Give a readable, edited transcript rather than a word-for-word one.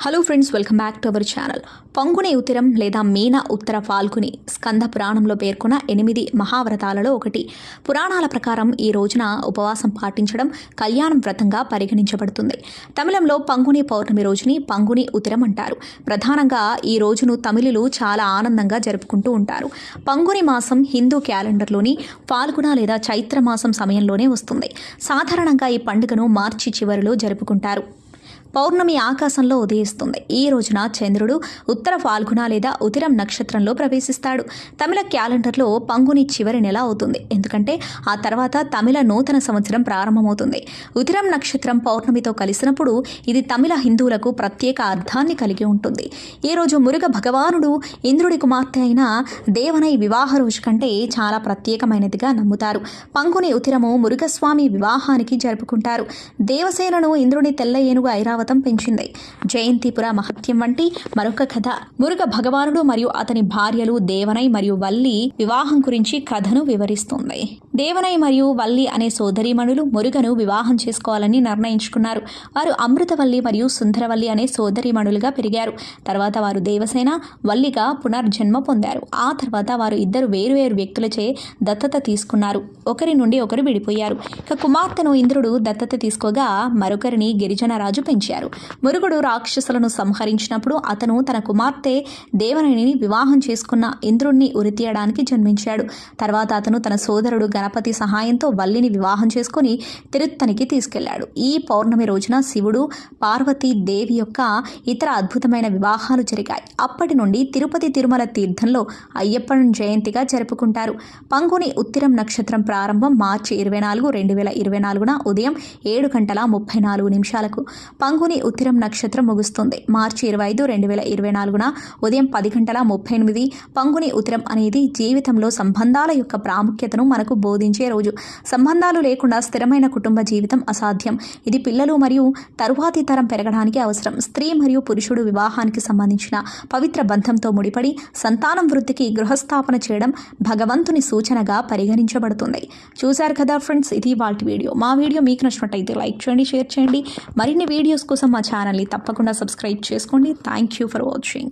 Hello friends, welcome back to our channel. Panguni ఉత్తరం లేదా మీన ఉత్తర ఫాల్గుని స్కంద పురాణంలో పేర్కొన్న 8 మహావ్రతాలలో ఒకటి. పురాణాల ప్రకారం ఈ రోజున ఉపవాసం పాటించడం కళ్యాణం వ్రతంగా పరిగణించబడుతుంది. తమిళంలో పంగుని పౌర్ణమి రోజుని పంగుని ఉత్తరం అంటారు. ప్రధానంగా ఈ రోజును తమిళులు చాలా ఆనందంగా జరుపుకుంటూ ఉంటారు. పంగుని మాసం హిందూ క్యాలెండర్లోని ఫాల్గుణ లేదా చైత్ర మాసం సమయంలోనే వస్తుంది. సాధారణంగా ఈ పండుగను మార్చి చివరిలో జరుపుకుంటారు. పౌర్ణమి ఆకాశంలో ఉదయిస్తుంది. ఈ రోజున చంద్రుడు ఉత్తర ఫాల్గుణ లేదా ఉతిరం నక్షత్రంలో ప్రవేశిస్తాడు. తమిళ క్యాలెండర్లో పంగుని చివరి నెల అవుతుంది, ఎందుకంటే ఆ తర్వాత తమిళ నూతన సంవత్సరం ప్రారంభమవుతుంది. ఉతిరం నక్షత్రం పౌర్ణమితో కలిసినప్పుడు ఇది తమిళ హిందువులకు ప్రత్యేక అర్థాన్ని కలిగి ఉంటుంది. ఈ రోజు మురుగ భగవానుడు ఇంద్రుడి కుమార్తె అయిన దేవనై వివాహ రోజు కంటే చాలా ప్రత్యేకమైనదిగా నమ్ముతారు. పంగుని ఉతిరము మురుగస్వామి వివాహానికి జరుపుకుంటారు. దేవసేనను ఇంద్రుని తెల్ల ఏనుగు ఐరావతం పెంచింది. జయంతిపుర మహత్యం వంటి మరొక కథ మురుగ భగవానుడు మరియు అతని భార్యలు దేవనై మరియు వల్లి వివాహం గురించి కథను వివరిస్తుంది. దేవనై మరియు వల్లి అనే సోదరీమణులు మురుగను వివాహం చేసుకోవాలని నిర్ణయించుకున్నారు. వారు అమృతవల్లి మరియు సుందరవల్లి అనే సోదరీమణులుగా పెరిగారు. తర్వాత వారు దేవసేన వల్లిగా పునర్జన్మ పొందారు. ఆ తర్వాత వారు ఇద్దరు వేరువేరు వ్యక్తులచే దత్తత తీసుకున్నారు. ఒకరి నుండి ఒకరు విడిపోయారు. ఇక కుమార్తెను ఇంద్రుడు దత్తత తీసుకోగా మరొకరిని గిరిజన రాజు పెంచారు. మురుగుడు రాక్షసులను సంహరించినప్పుడు అతను తన కుమార్తె దేవనైని వివాహం చేసుకున్న ఇంద్రుణ్ణి ఉరితీయడానికి జన్మించాడు. తర్వాత అతను తన సోదరుడు గణపతి సహాయంతో వల్లిని వివాహం చేసుకుని తిరుత్తనికి తీసుకెళ్లాడు. ఈ పౌర్ణమి రోజున శివుడు పార్వతీ దేవి యొక్క ఇతర అద్భుతమైన వివాహాలు జరిగాయి. అప్పటి నుండి తిరుపతి తిరుమల తీర్థంలో అయ్యప్ప జయంతిగా జరుపుకుంటారు. పంగుని ఉత్తిరం నక్షత్రం ప్రారంభం మార్చి 24, 2024 ఉదయం 7:34 పంగుని ఉత్తిరం నక్షత్రం ముగుస్తుంది మార్చి 25, 2024 ఉదయం 10:38. పంగుని ఉత్తిరం అనేది జీవితంలో సంబంధాల యొక్క ప్రాముఖ్యతను మనకు బోధించే రోజు. సంబంధాలు లేకుండా స్థిరమైన కుటుంబ జీవితం అసాధ్యం. ఇది పిల్లలు మరియు తరువాతి తరం పెరగడానికి అవసరం. స్త్రీ మరియు పురుషుడు వివాహానికి సంబంధించిన పవిత్ర బంధంతో ముడిపడి సంతానం వృద్ధికి గృహస్థాపన చేయడం భగవంతుని సూచనగా పరిగణించబడుతుంది. చూశారు కదా ఫ్రెండ్స్, ఇది వాటి వీడియో. మా వీడియో మీకు నచ్చినట్టయితే లైక్ చేయండి, షేర్ చేయండి. మరిన్ని వీడియోస్ కోసం మా ఛానల్ని తప్పకుండా సబ్స్క్రైబ్ చేసుకోండి. Thank you for watching.